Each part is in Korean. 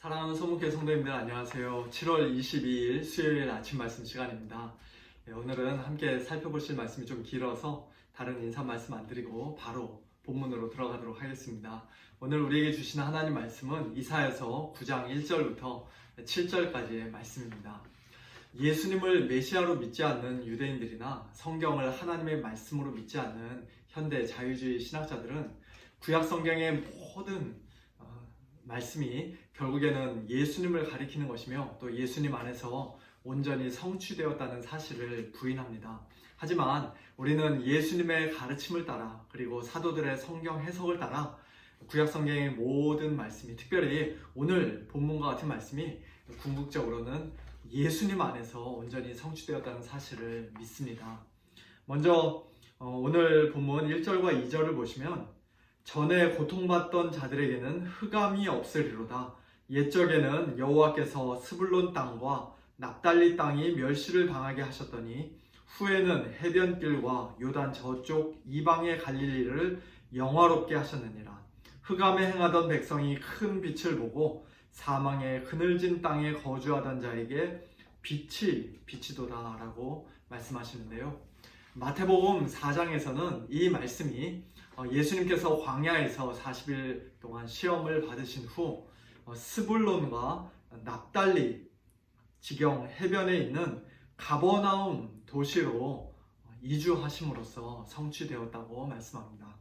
사랑하는 소목회 성도님들 안녕하세요. 7월 22일 수요일 아침 말씀 시간입니다. 오늘은 함께 살펴보실 말씀이 좀 길어서 다른 인사 말씀 안 드리고 바로 본문으로 들어가도록 하겠습니다. 오늘 우리에게 주시는 하나님 말씀은 이사야서 9장 1절부터 7절까지의 말씀입니다. 예수님을 메시아로 믿지 않는 유대인들이나 성경을 하나님의 말씀으로 믿지 않는 현대 자유주의 신학자들은 구약 성경의 모든 말씀이 결국에는 예수님을 가리키는 것이며 또 예수님 안에서 온전히 성취되었다는 사실을 부인합니다. 하지만 우리는 예수님의 가르침을 따라 그리고 사도들의 성경 해석을 따라 구약 성경의 모든 말씀이 특별히 오늘 본문과 같은 말씀이 궁극적으로는 예수님 안에서 온전히 성취되었다는 사실을 믿습니다. 먼저 오늘 본문 1절과 2절을 보시면 전에 고통받던 자들에게는 흑암이 없으리로다. 옛적에는 여호와께서 스불론 땅과 납달리 땅이 멸시를 당하게 하셨더니 후에는 해변길과 요단 저쪽 이방의 갈릴리를 영화롭게 하셨느니라. 흑암에 행하던 백성이 큰 빛을 보고 사망의 그늘진 땅에 거주하던 자에게 빛이 비치도다 라고 말씀하시는데요. 마태복음 4장에서는 이 말씀이 예수님께서 광야에서 40일 동안 시험을 받으신 후 스불론과 납달리 지경 해변에 있는 가버나움 도시로 이주하심으로써 성취되었다고 말씀합니다.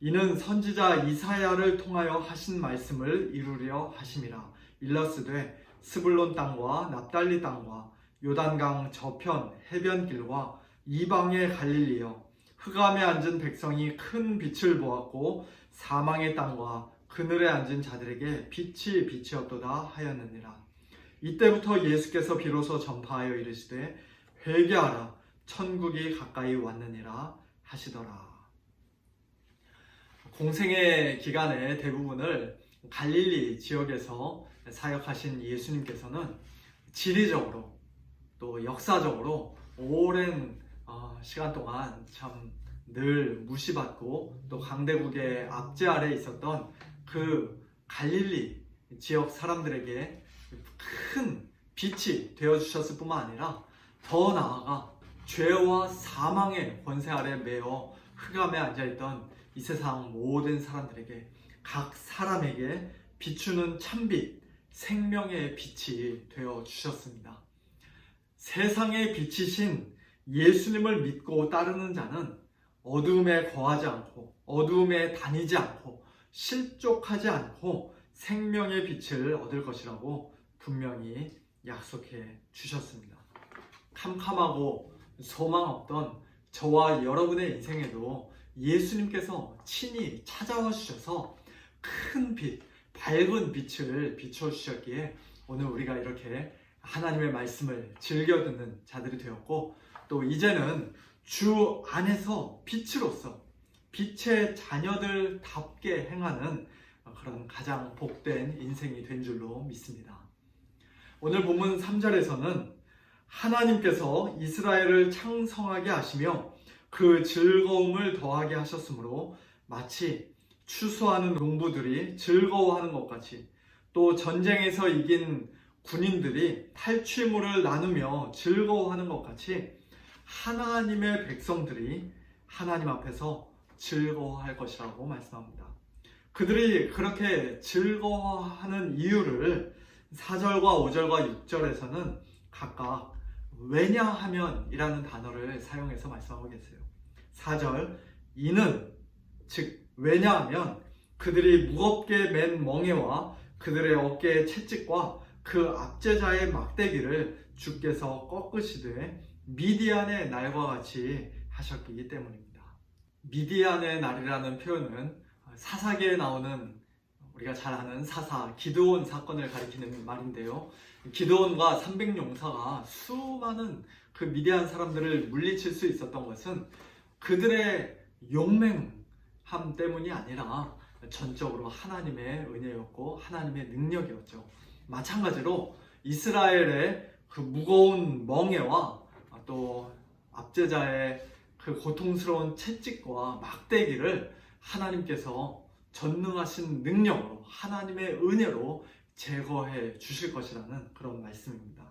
이는 선지자 이사야를 통하여 하신 말씀을 이루려 하심이라. 일러스되 스불론 땅과 납달리 땅과 요단강 저편 해변길과 이방의 갈릴리여 흑암에 앉은 백성이 큰 빛을 보았고 사망의 땅과 그늘에 앉은 자들에게 빛이 비치었도다 하였느니라. 이때부터 예수께서 비로소 전파하여 이르시되 회개하라 천국이 가까이 왔느니라 하시더라. 공생의 기간의 대부분을 갈릴리 지역에서 사역하신 예수님께서는 지리적으로 또 역사적으로 오랜 시간 동안 참 늘 무시받고 또 강대국의 압제 아래 있었던 그 갈릴리 지역 사람들에게 큰 빛이 되어주셨을 뿐만 아니라 더 나아가 죄와 사망의 권세 아래 매어 흑암에 앉아있던 이 세상 모든 사람들에게 각 사람에게 비추는 참빛, 생명의 빛이 되어주셨습니다. 세상의 빛이신 예수님을 믿고 따르는 자는 어두움에 거하지 않고 어두움에 다니지 않고 실족하지 않고 생명의 빛을 얻을 것이라고 분명히 약속해 주셨습니다. 캄캄하고 소망 없던 저와 여러분의 인생에도 예수님께서 친히 찾아와 주셔서 큰 빛, 밝은 빛을 비춰주셨기에 오늘 우리가 이렇게 하나님의 말씀을 즐겨 듣는 자들이 되었고 또 이제는 주 안에서 빛으로서 빛의 자녀들답게 행하는 그런 가장 복된 인생이 된 줄로 믿습니다. 오늘 본문 3절에서는 하나님께서 이스라엘을 창성하게 하시며 그 즐거움을 더하게 하셨으므로 마치 추수하는 농부들이 즐거워하는 것 같이 또 전쟁에서 이긴 군인들이 탈취물을 나누며 즐거워하는 것 같이 하나님의 백성들이 하나님 앞에서 즐거워할 것이라고 말씀합니다. 그들이 그렇게 즐거워하는 이유를 4절과 5절과 6절에서는 각각 왜냐하면 이라는 단어를 사용해서 말씀하고 계세요. 4절 이는 즉 왜냐하면 그들이 무겁게 맨 멍에와 그들의 어깨의 채찍과 그 압제자의 막대기를 주께서 꺾으시되 미디안의 날과 같이 하셨기 때문입니다. 미디안의 날이라는 표현은 사사기에 나오는 우리가 잘 아는 사사 기드온 사건을 가리키는 말인데요. 기드온과 300용사가 수많은 그 미디안 사람들을 물리칠 수 있었던 것은 그들의 용맹함 때문이 아니라 전적으로 하나님의 은혜였고 하나님의 능력이었죠. 마찬가지로 이스라엘의 그 무거운 멍에와 또 압제자의 그 고통스러운 채찍과 막대기를 하나님께서 전능하신 능력으로 하나님의 은혜로 제거해 주실 것이라는 그런 말씀입니다.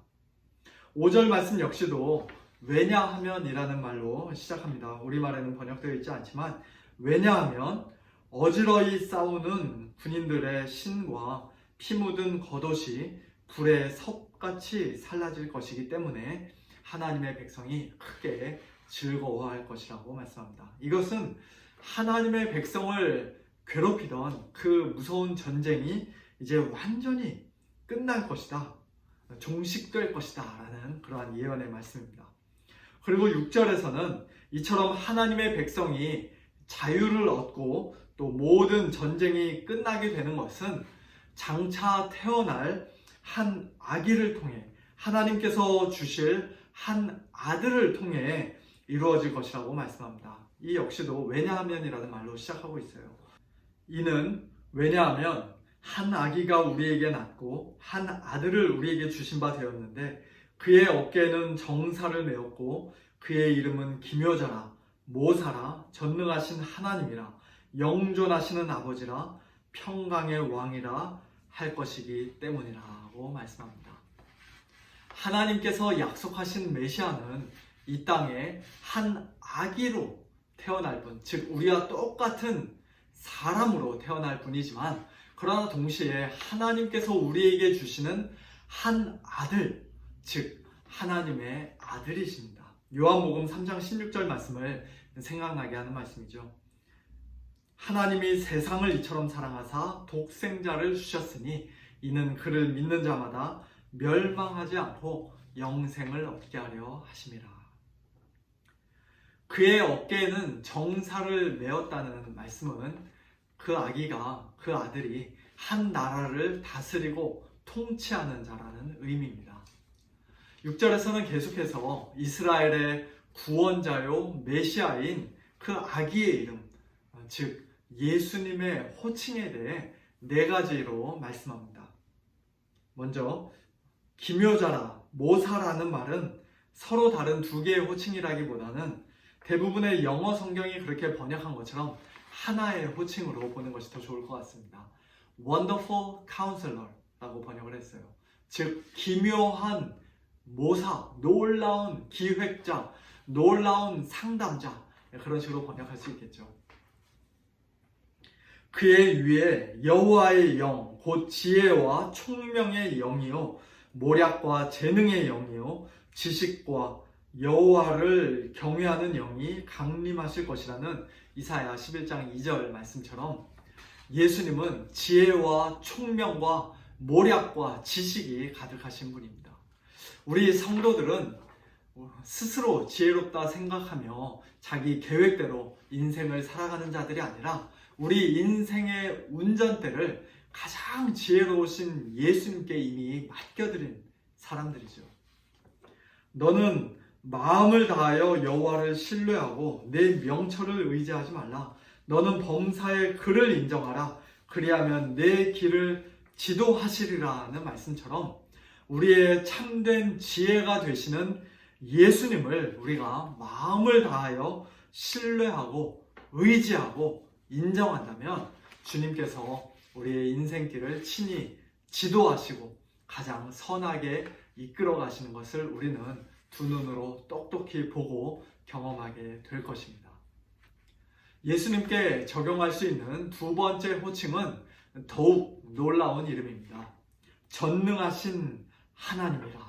5절 말씀 역시도 왜냐하면 이라는 말로 시작합니다. 우리말에는 번역되어 있지 않지만 왜냐하면 어지러이 싸우는 군인들의 신과 피 묻은 겉옷이 불에 섭같이 살라질 것이기 때문에 하나님의 백성이 크게 즐거워할 것이라고 말씀합니다. 이것은 하나님의 백성을 괴롭히던 그 무서운 전쟁이 이제 완전히 끝날 것이다, 종식될 것이다 라는 그러한 예언의 말씀입니다. 그리고 6절에서는 이처럼 하나님의 백성이 자유를 얻고 또 모든 전쟁이 끝나게 되는 것은 장차 태어날 한 아기를 통해, 하나님께서 주실 한 아들을 통해 이루어질 것이라고 말씀합니다. 이 역시도 왜냐하면이라는 말로 시작하고 있어요. 이는 왜냐하면 한 아기가 우리에게 낳고 한 아들을 우리에게 주신 바 되었는데 그의 어깨에는 정사를 메었고 그의 이름은 기묘자라 모사라 전능하신 하나님이라 영존하시는 아버지라 평강의 왕이라 할 것이기 때문이라고 말씀합니다. 하나님께서 약속하신 메시아는 이 땅에 한 아기로 태어날 분, 즉 우리와 똑같은 사람으로 태어날 분이지만 그러나 동시에 하나님께서 우리에게 주시는 한 아들, 즉 하나님의 아들이십니다. 요한복음 3장 16절 말씀을 생각나게 하는 말씀이죠. 하나님이 세상을 이처럼 사랑하사 독생자를 주셨으니 이는 그를 믿는 자마다 멸망하지 않고 영생을 얻게 하려 하심이라. 그의 어깨에는 정사를 메었다는 말씀은 그 아기가, 그 아들이 한 나라를 다스리고 통치하는 자라는 의미입니다. 6절에서는 계속해서 이스라엘의 구원자요 메시아인 그 아기의 이름, 즉 예수님의 호칭에 대해 네 가지로 말씀합니다. 먼저 기묘자라, 모사라는 말은 서로 다른 두 개의 호칭이라기보다는 대부분의 영어 성경이 그렇게 번역한 것처럼 하나의 호칭으로 보는 것이 더 좋을 것 같습니다. Wonderful Counselor라고 번역을 했어요. 즉 기묘한 모사, 놀라운 기획자, 놀라운 상담자, 그런 식으로 번역할 수 있겠죠. 그의 위에 여호와의 영, 곧 지혜와 총명의 영이요 모략과 재능의 영이요 지식과 여호와를 경외하는 영이 강림하실 것이라는 이사야 11장 2절 말씀처럼 예수님은 지혜와 총명과 모략과 지식이 가득하신 분입니다. 우리 성도들은 스스로 지혜롭다 생각하며 자기 계획대로 인생을 살아가는 자들이 아니라 우리 인생의 운전대를 가장 지혜로우신 예수님께 이미 맡겨드린 사람들이죠. 너는 마음을 다하여 여호와를 신뢰하고 내 명철을 의지하지 말라. 너는 범사의 그를 인정하라. 그리하면 내 길을 지도하시리라는 말씀처럼 우리의 참된 지혜가 되시는 예수님을 우리가 마음을 다하여 신뢰하고 의지하고 인정한다면 주님께서 우리의 인생길을 친히 지도하시고 가장 선하게 이끌어 가시는 것을 우리는 두 눈으로 똑똑히 보고 경험하게 될 것입니다. 예수님께 적용할 수 있는 두 번째 호칭은 더욱 놀라운 이름입니다. 전능하신 하나님이라.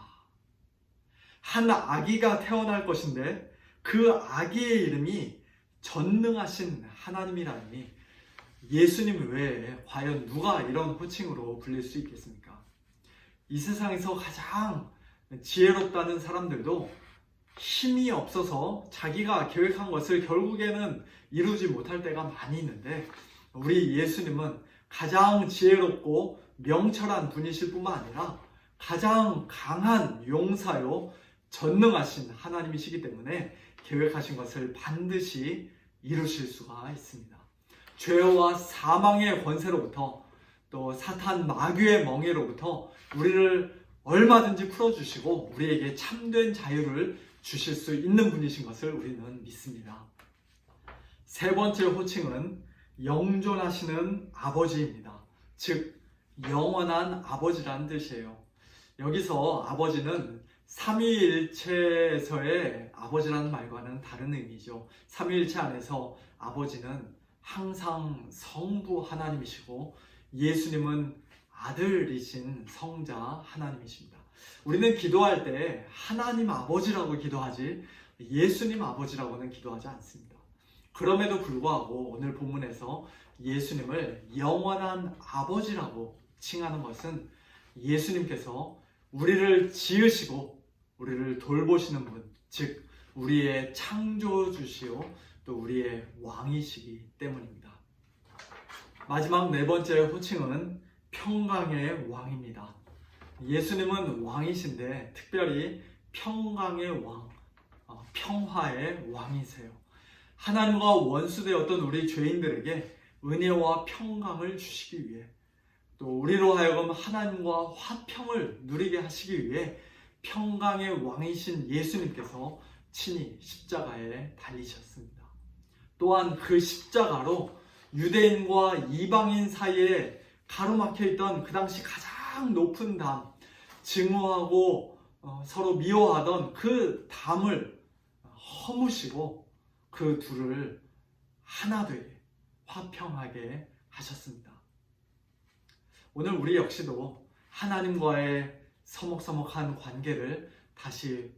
한 아기가 태어날 것인데 그 아기의 이름이 전능하신 하나님이라니 예수님 외에 과연 누가 이런 호칭으로 불릴 수 있겠습니까? 이 세상에서 가장 지혜롭다는 사람들도 힘이 없어서 자기가 계획한 것을 결국에는 이루지 못할 때가 많이 있는데 우리 예수님은 가장 지혜롭고 명철한 분이실 뿐만 아니라 가장 강한 용사요 전능하신 하나님이시기 때문에 계획하신 것을 반드시 이루실 수가 있습니다. 죄와 사망의 권세로부터 또 사탄 마귀의 멍에로부터 우리를 얼마든지 풀어주시고 우리에게 참된 자유를 주실 수 있는 분이신 것을 우리는 믿습니다. 세 번째 호칭은 영존하시는 아버지입니다. 즉 영원한 아버지라는 뜻이에요. 여기서 아버지는 삼위일체에서의 아버지라는 말과는 다른 의미죠. 삼위일체 안에서 아버지는 항상 성부 하나님이시고 예수님은 아들이신 성자 하나님이십니다. 우리는 기도할 때 하나님 아버지라고 기도하지 예수님 아버지라고는 기도하지 않습니다. 그럼에도 불구하고 오늘 본문에서 예수님을 영원한 아버지라고 칭하는 것은 예수님께서 우리를 지으시고 우리를 돌보시는 분, 즉 우리의 창조주시오 또 우리의 왕이시기 때문입니다. 마지막 네 번째 호칭은 평강의 왕입니다. 예수님은 왕이신데 특별히 평강의 왕, 평화의 왕이세요. 하나님과 원수되었던 우리 죄인들에게 은혜와 평강을 주시기 위해 또 우리로 하여금 하나님과 화평을 누리게 하시기 위해 평강의 왕이신 예수님께서 친히 십자가에 달리셨습니다. 또한 그 십자가로 유대인과 이방인 사이에 가로막혀 있던 그 당시 가장 높은 담, 증오하고 서로 미워하던 그 담을 허무시고 그 둘을 하나 되게 화평하게 하셨습니다. 오늘 우리 역시도 하나님과의 서먹서먹한 관계를 다시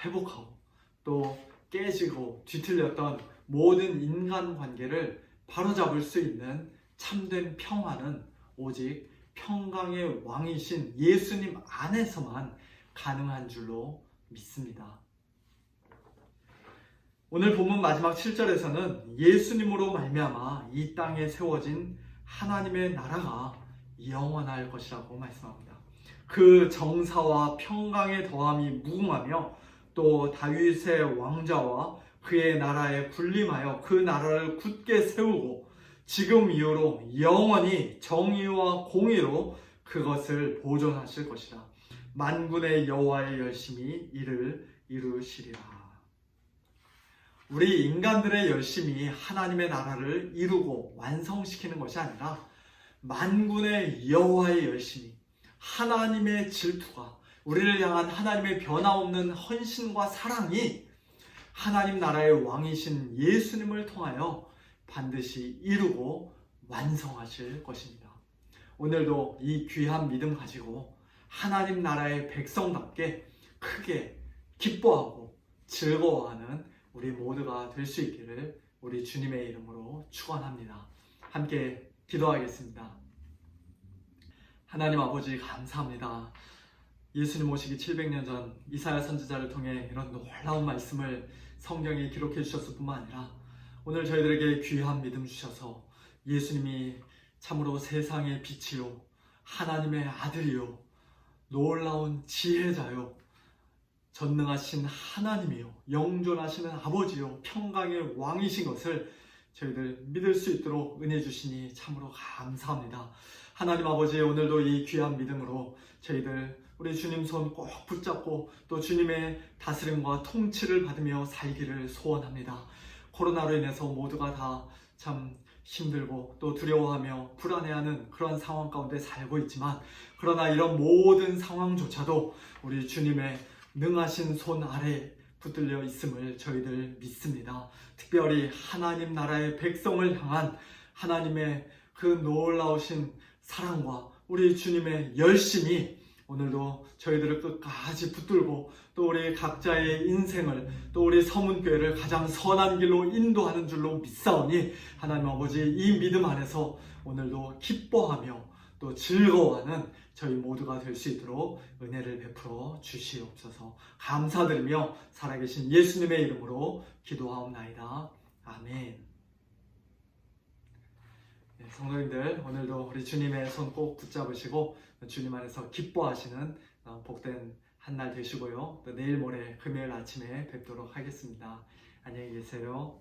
회복하고 또 깨지고 뒤틀렸던 모든 인간관계를 바로잡을 수 있는 참된 평화는 오직 평강의 왕이신 예수님 안에서만 가능한 줄로 믿습니다. 오늘 본문 마지막 7절에서는 예수님으로 말미암아 이 땅에 세워진 하나님의 나라가 영원할 것이라고 말씀합니다. 그 정사와 평강의 더함이 무궁하며 또 다윗의 왕자와 그의 나라에 군림하여 그 나라를 굳게 세우고 지금 이후로 영원히 정의와 공의로 그것을 보존하실 것이라. 만군의 여호와의 열심히 이를 이루시리라. 우리 인간들의 열심이 하나님의 나라를 이루고 완성시키는 것이 아니라 만군의 여호와의 열심이, 하나님의 질투가, 우리를 향한 하나님의 변화없는 헌신과 사랑이 하나님 나라의 왕이신 예수님을 통하여 반드시 이루고 완성하실 것입니다. 오늘도 이 귀한 믿음 가지고 하나님 나라의 백성답게 크게 기뻐하고 즐거워하는 우리 모두가 될 수 있기를 우리 주님의 이름으로 축원합니다. 함께 기도하겠습니다. 하나님 아버지 감사합니다. 예수님 오시기 700년 전 이사야 선지자를 통해 이런 놀라운 말씀을 성경에 기록해 주셨을 뿐만 아니라 오늘 저희들에게 귀한 믿음 주셔서 예수님이 참으로 세상의 빛이요 하나님의 아들이요 놀라운 지혜자요 전능하신 하나님이요 영존하시는 아버지요 평강의 왕이신 것을 저희들 믿을 수 있도록 은혜 주시니 참으로 감사합니다. 하나님 아버지 오늘도 이 귀한 믿음으로 저희들 우리 주님 손 꼭 붙잡고 또 주님의 다스림과 통치를 받으며 살기를 소원합니다. 코로나로 인해서 모두가 다 참 힘들고 또 두려워하며 불안해하는 그런 상황 가운데 살고 있지만 그러나 이런 모든 상황조차도 우리 주님의 능하신 손 아래 붙들려 있음을 저희들 믿습니다. 특별히 하나님 나라의 백성을 향한 하나님의 그 놀라우신 사랑과 우리 주님의 열심이 오늘도 저희들을 끝까지 붙들고 또 우리 각자의 인생을 또 우리 서문교회를 가장 선한 길로 인도하는 줄로 믿사오니 하나님 아버지 이 믿음 안에서 오늘도 기뻐하며 또 즐거워하는 저희 모두가 될 수 있도록 은혜를 베풀어 주시옵소서. 감사드리며 살아계신 예수님의 이름으로 기도하옵나이다. 아멘. 네, 성도님들 오늘도 우리 주님의 손 꼭 붙잡으시고 주님 안에서 기뻐하시는 복된 한 날 되시고요. 또 내일 모레 금요일 아침에 뵙도록 하겠습니다. 안녕히 계세요.